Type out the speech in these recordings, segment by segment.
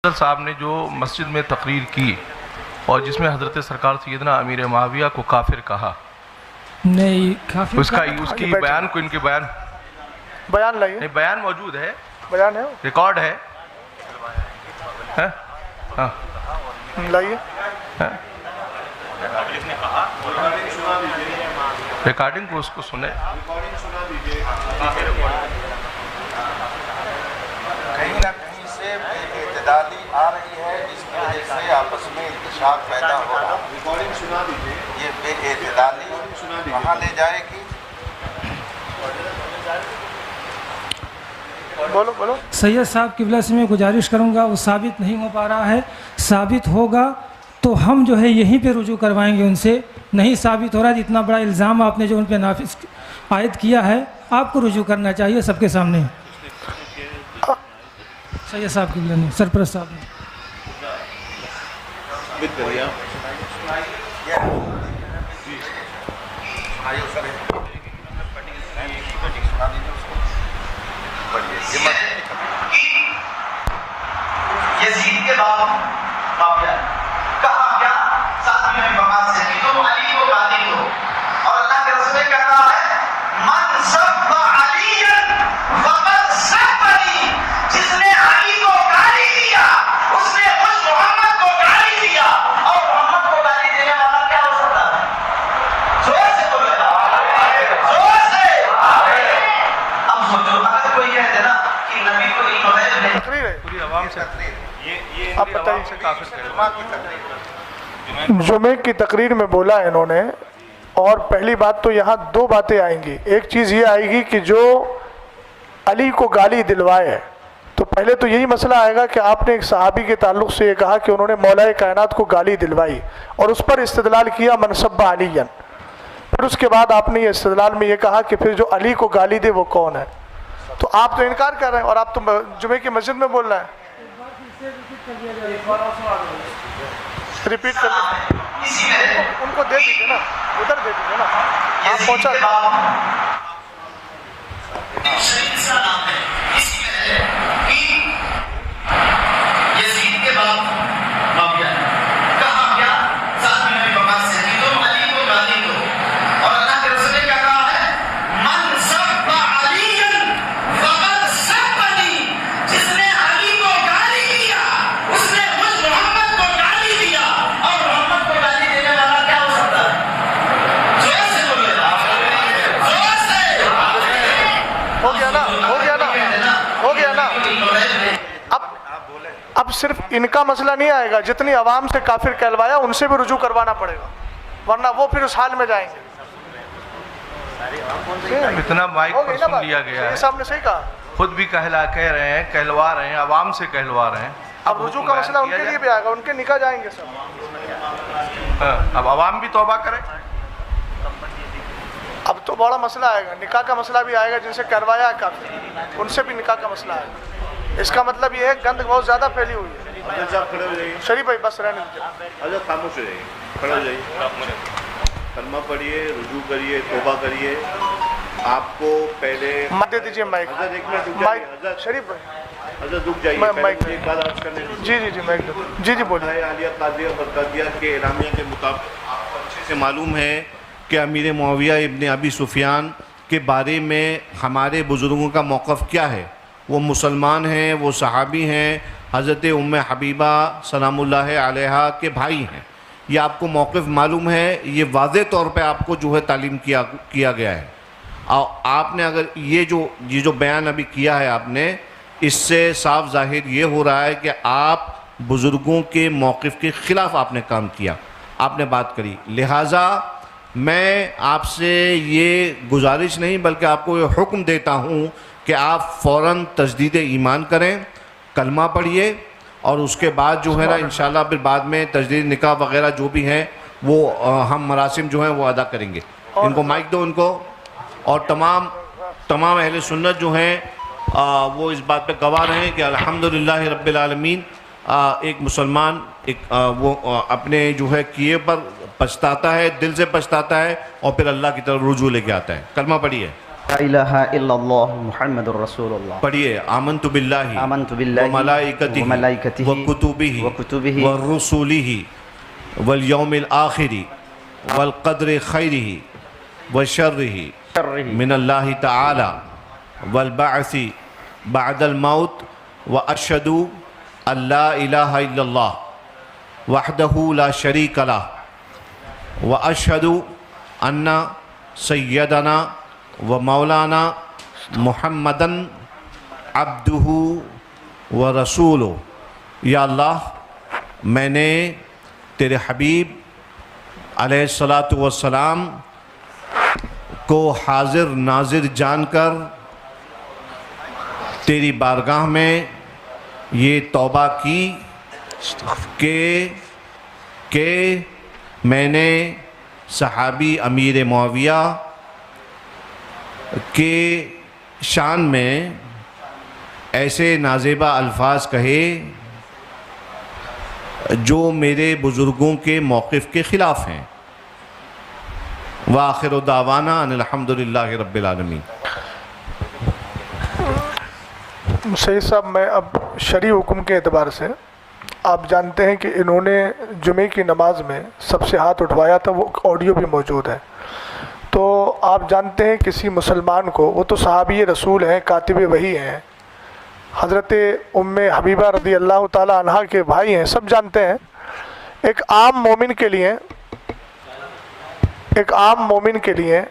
साहब ने जो मस्जिद में तकरीर की और जिसमें हज़रत सरकार सैयदना अमीर मुआविया को काफिर कहा, नहीं काफिर उसकी बयान को इनके बयान लाइए। नहीं, बयान मौजूद है, बयान है, रिकॉर्ड है, हाँ लाइए। रिकॉर्डिंग को उसको सुने। कहीं ना कहीं से बेइतदाली आ रही है जिसकी वजह से आपस में इंतशार पैदा हो रहा है। रिकॉर्डिंग सुना दीजिए। ये बेइतदाली कहाँ ले जाएगी? बोलो बोलो। सैयद साहब किबला से मैं गुजारिश करूंगा, वो साबित नहीं हो पा रहा है, साबित होगा तो हम जो है यहीं पे रुजू करवाएंगे उनसे। नहीं साबित हो रहा है, इतना बड़ा इल्ज़ाम आपने जो उन पर नाफिज आयद किया है, आपको रुजू करना चाहिए सबके सामने। सैयद साहब किबला ने, सरपरस्त साहब ने। यजीद के बाद माफिया कहा क्या साथ में बकास है कि तुम अली को गाली दो, और अल्लाह के रसूल कह रहा है मन सब्बा अलीयन फक़द सब्बनी, जिसने अली को गाली दिया उसने उस मोहम्मद को गाली दिया। और मोहम्मद को गाली देने वाला क्या हो सकता है? जोर से बोलो, जोर से। अब सोचो, अगर कोई कह दे ना कि नबी को इल्म गैब नहीं, तकरीर है, पूरी आवाम से आप बताइए। जुमे की तकरीर में बोला है इन्होंने, और पहली बात तो यहाँ दो बातें आएंगी। एक चीज़ ये आएगी कि जो अली को गाली दिलवाए है, तो पहले तो यही मसला आएगा कि आपने एक सहाबी के ताल्लुक से ये कहा कि उन्होंने मौलाए कायनात को गाली दिलवाई और उस पर इस्तिदलाल किया मनसब्बा अलीयन। फिर उसके बाद आपने ये इस्तिदलाल में ये कहा कि फिर जो अली को गाली दे वो कौन है। तो आप तो इनकार कर रहे हैं और आप तो जुमे की मस्जिद में बोल रहे हैं। रिपीट कर उनको दे दीजिए ना, उधर दे दीजिए ना, आप पहुंचा। यजीद के बाद माफिया कहा क्या साथ में बकास है कि तुम अली को गाली दो, और अल्लाह के रसूल ने क्या कहा है मन सब्बा अलीयन फक़द सब्बनी, जिसने अली को गाली दिया उसने मुझ मोहम्मद को गाली दिया। और मोहम्मद को गाली देने वाला क्या हो सकता है? जोर से बोलो, जोर से। हो गया ना, हो गया ना, हो गया ना। अब सिर्फ इनका मसला नहीं आएगा, जितनी आवाम से काफिर कहलवाया उनसे भी रुजू करवाना पड़ेगा, वरना वो फिर उस हाल में जाएंगे। इतना माइक पर सुन लिया गया है, साहब ने सही कहा, खुद भी कह रहे हैं, कहलवा रहे हैं, आवाम से कहलवा रहे हैं। अब रुजू का मसला उनके लिए भी आएगा, उनके निकाह जाएंगे सब। अब आवाम भी तौबा करे। अब तो बड़ा मसला आएगा, निकाह का मसला भी आएगा, जिनसे करवाया है काफिर उनसे भी निकाह का मसला आएगा। इसका मतलब ये है गंद बहुत ज़्यादा फैली हुई है। शरीफ भाई बस रहने दीजिए, खामोश हो जाइए, खड़े हो जाइए, कलमा पढ़िए, रुजू करिए, तौबा करिए। आपको पहले मत दे दीजिए माइक, माइक शरीफ भाई, हज़रत रुक जाइए, माइक एक बात अर्ज करने दीजिए। जी जी जी माइक जी जी बोलिए। आलिया कादिया बरकातिया के एलामिया के मुताबिक आपको अच्छे से मालूम है कि अमीर मुआविया इब्न अबी सुफियान के बारे में हमारे बुज़ुर्गों का मौक़िफ़ क्या है। वो मुसलमान हैं, वो सहाबी हैं, हज़रत उम्मे हबीबा सलामुल्लाह अलैहा के भाई हैं। ये आपको मौक़िफ़ मालूम है, ये वाज़े तौर पे आपको जो है तालीम किया गया है। और आपने अगर ये जो बयान अभी किया है आपने, इससे साफ ज़ाहिर ये हो रहा है कि आप बुज़ुर्गों के मौक़िफ़ के ख़िलाफ़ आपने काम किया, आपने बात करी। लिहाजा मैं आपसे ये गुजारिश नहीं बल्कि आपको ये हुक्म देता हूँ कि आप फ़ौरन तजदीद ईमान करें, कलमा पढ़िए, और उसके बाद जो है ना इंशाल्लाह फिर बाद में तजदीद निकाह वगैरह जो भी हैं वो हम मरासिम जो हैं वो अदा करेंगे। इनको माइक दो उनको, और तमाम अहले सुन्नत जो हैं वो इस बात पे गवाह रहें कि अल्हम्दुलिल्लाह रब्बिल आलमीन एक मुसलमान वो अपने जो है किए पर पछताता है, दिल से पछताता है, और फिर अल्लाह की तरफ रुजू लेके आता है। कलमा पढ़िए। ला इलाहा इल्लल्लाह मुहम्मदुर रसूलुल्लाह। पढ़िए आमन्तु बिल्लाहि आमन्तु बिल्लाहि व मलाइकतिहि व कुतुबिहि व रुसुलिहि वल यौमिल आखिरि वल क़द्रि खैरिहि व शर्रिहि मिनल्लाहि तआला वल बअसी बअदल मौत व अशहदु अल्ला इलाहा इल्लल्लाह वहदहु ला शरीक लह व अशहदु अन्ना सय्यदना व मौलाना मुहम्मदन अब्दुहु व रसूलुहु। या अल्लाह मैंने तेरे हबीब अलैहिस्सलातु वस्सलाम को हाजिर नाजिर जानकर तेरी बारगाह में ये तौबा की कि मैंने सहाबी अमीर मुआविया के शान में ऐसे नाज़ेबा अल्फाज कहे जो मेरे बुज़ुर्गों के मौक़िफ़ के ख़िलाफ़ हैं। व आखिर दावाना अनिल हम्दुलिल्लाहि रब्बिल आलमीन। सही साहब, मैं अब शरई हुक्म के एतबार से, आप जानते हैं कि इन्होंने जुमे की नमाज में सबसे हाथ उठवाया था, वो ऑडियो भी मौजूद है। तो आप जानते हैं किसी मुसलमान को, वो तो सहाबी रसूल हैं, कातिब वही हैं, हज़रत उम्मे हबीबा रज़ी अल्लाह ताला अन्हा के भाई हैं, सब जानते हैं। एक आम मोमिन के लिए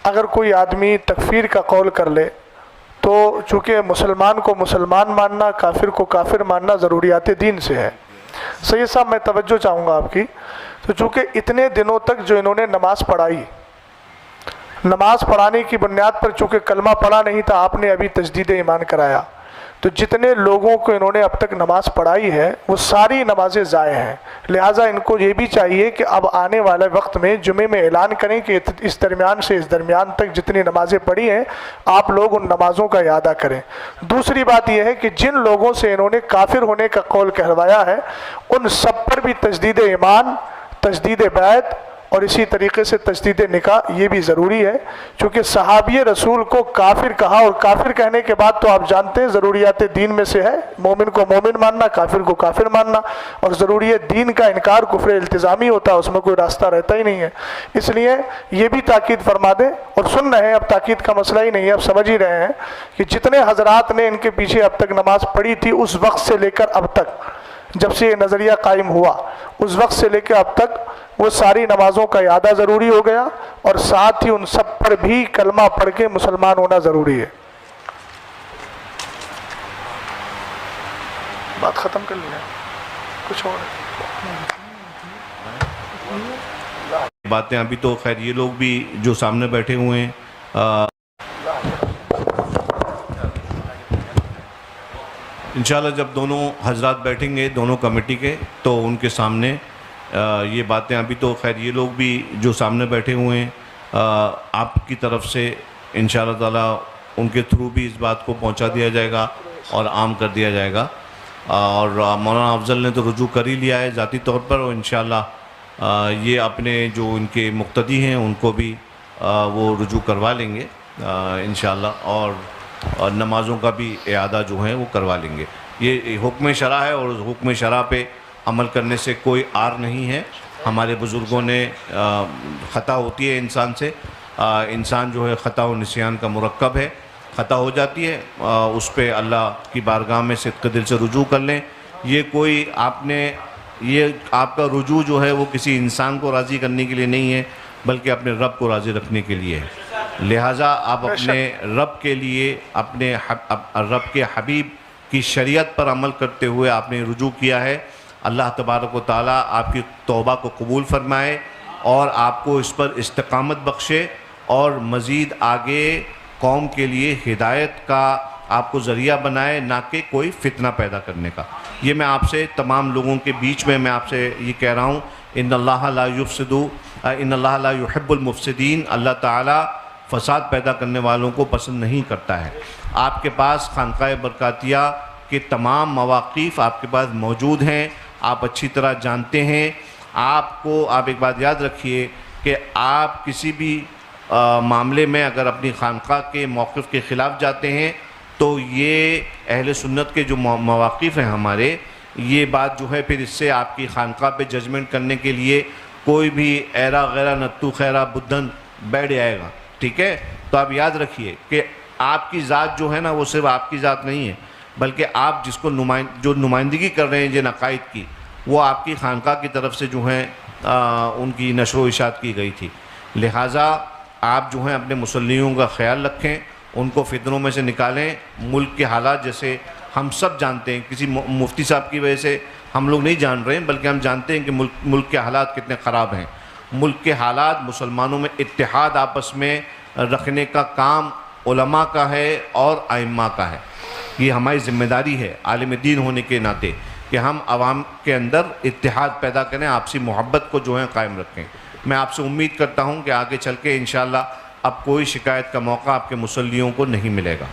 अगर कोई आदमी तकफ़ीर का कौल कर ले तो चूँकि मुसलमान को मुसलमान मानना, काफिर को काफिर मानना ज़रूरियात दीन से है। सैयद साहब, मैं तवज्जो चाहूँगा आपकी। तो चूँकि इतने दिनों तक जो इन्होंने नमाज़ पढ़ाई, नमाज़ पढ़ाने की बुनियाद पर चूँकि कलमा पढ़ा नहीं था, आपने अभी तजदीद ईमान कराया, तो जितने लोगों को इन्होंने अब तक नमाज़ पढ़ाई है वो सारी नमाज़ें ज़ाय हैं। लिहाजा इनको ये भी चाहिए कि अब आने वाले वक्त में जुमे में ऐलान करें कि इस दरमियान से इस दरमियान तक जितनी नमाज़ें पढ़ी हैं आप लोग उन नमाज़ों का इआदा करें। दूसरी बात यह है कि जिन लोगों से इन्होंने काफिर होने का कौल कहलवाया है उन सब पर भी तजदीद ईमान, तजदीद बैत और इसी तरीके से तजदीद निकाह ये भी ज़रूरी है। चूँकि सहाबी रसूल को काफिर कहा, और काफिर कहने के बाद तो आप जानते हैं ज़रूरियात दीन में से है मोमिन को मोमिन मानना, काफिर को काफिर मानना, और ज़रूरी दीन का इनकार कुफ्र इल्तिज़ामी होता है, उसमें कोई रास्ता रहता ही नहीं है। इसलिए ये भी ताकीद फरमा दें, और सुन रहे हैं, अब ताकीद का मसला ही नहीं है, अब समझ ही रहे हैं कि जितने हजरात ने इनके पीछे अब तक नमाज़ पढ़ी थी उस वक्त से लेकर अब तक, जब से ये नज़रिया कायम हुआ उस वक्त से लेकर अब तक वो सारी नमाज़ों का इआदा ज़रूरी हो गया, और साथ ही उन सब पर भी कलमा पढ़ के मुसलमान होना ज़रूरी है। बात ख़त्म कर लिया, कुछ और बातें अभी तो खैर ये लोग भी जो सामने बैठे हुए हैं इंशाल्लाह जब दोनों हजरात बैठेंगे दोनों कमेटी के, तो उनके सामने ये बातें अभी तो खैर ये लोग भी जो सामने बैठे हुए हैं आपकी तरफ से इंशाल्लाह ताला उनके थ्रू भी इस बात को पहुंचा दिया जाएगा और आम कर दिया जाएगा। और मौलाना अफजल ने तो रुजू कर ही लिया है ज़ाती तौर पर, और इंशाल्लाह ये अपने जो इनके मुक्तदी हैं उनको भी वो रुजू करवा लेंगे इंशाल्लाह, और नमाज़ों का भी इआदा जो है वो करवा लेंगे। ये हुक्म शरा है और हुक्म शरा पे अमल करने से कोई आर नहीं है। हमारे बुज़ुर्गों ने ख़ता होती है इंसान से, इंसान जो है ख़ता व निस्यान का मुरक्कब है, ख़ता हो जाती है, उस पर अल्लाह की बारगाह में सिद्क़ दिल से रुजू कर लें। ये कोई ये आपका रुजू जो है वो किसी इंसान को राज़ी करने के लिए नहीं है, बल्कि अपने रब को राज़ी रखने के लिए है। लिहाजा आप अपने रब के लिए, अपने रब के हबीब की शरीयत पर अमल करते हुए आपने रुजू किया है। अल्लाह तबारक व तआला आपकी तौबा को कबूल फरमाए और आपको इस पर इस्तिकामत बख्शे, और मज़ीद आगे कौम के लिए हिदायत का आपको ज़रिया बनाए, ना कि कोई फितना पैदा करने का। ये मैं आपसे तमाम लोगों के बीच में मैं आपसे ये कह रहा हूँ, इन्नल्लाह ला युफ्सिदु इन्नल्लाह ला युहिब्बुल मुफ्सिदीन, अल्लाह ताला फ़साद पैदा करने वालों को पसंद नहीं करता है। आपके पास खानकाए बरकातिया के तमाम मवाक़िफ़ आपके पास मौजूद हैं, आप अच्छी तरह जानते हैं। आप एक बात याद रखिए कि आप किसी भी मामले में अगर अपनी खानका के मौक़िफ़ के ख़िलाफ़ जाते हैं तो ये अहले सुन्नत के जो मवाक़िफ़ हैं हमारे, ये बात जो है फिर इससे आपकी खानका पे जजमेंट करने के लिए कोई भी ऐरा गैरा नत्तू खैरा बुद्धन बैठ जाएगा। ठीक है, तो आप याद रखिए कि आपकी ज़ात जो है ना वो सिर्फ आपकी ज़ात नहीं है, बल्कि आप जिसको जो नुमाइंदगी कर रहे हैं जिन अक़ाइद की, वो आपकी खानका की तरफ से जो है उनकी नशर व इशात की गई थी। लिहाजा आप जो हैं अपने मुसल्लियों का ख्याल रखें, उनको फितनों में से निकालें। मुल्क के हालात जैसे हम सब जानते हैं, किसी मुफ्ती साहब की वजह से हम लोग नहीं जान रहे हैं, बल्कि हम जानते हैं कि मुल्क के हालात कितने ख़राब हैं। मुल्क के हालात, मुसलमानों में इत्तेहाद आपस में रखने का काम उलमा का है और आइम्मा का है। ये हमारी ज़िम्मेदारी है आलिम दीन होने के नाते कि हम आवाम के अंदर इत्तेहाद पैदा करें, आपसी मोहब्बत को जो है कायम रखें। मैं आपसे उम्मीद करता हूँ कि आगे चल के इंशाअल्लाह अब कोई शिकायत का मौका आपके मुसल्लियों को नहीं मिलेगा।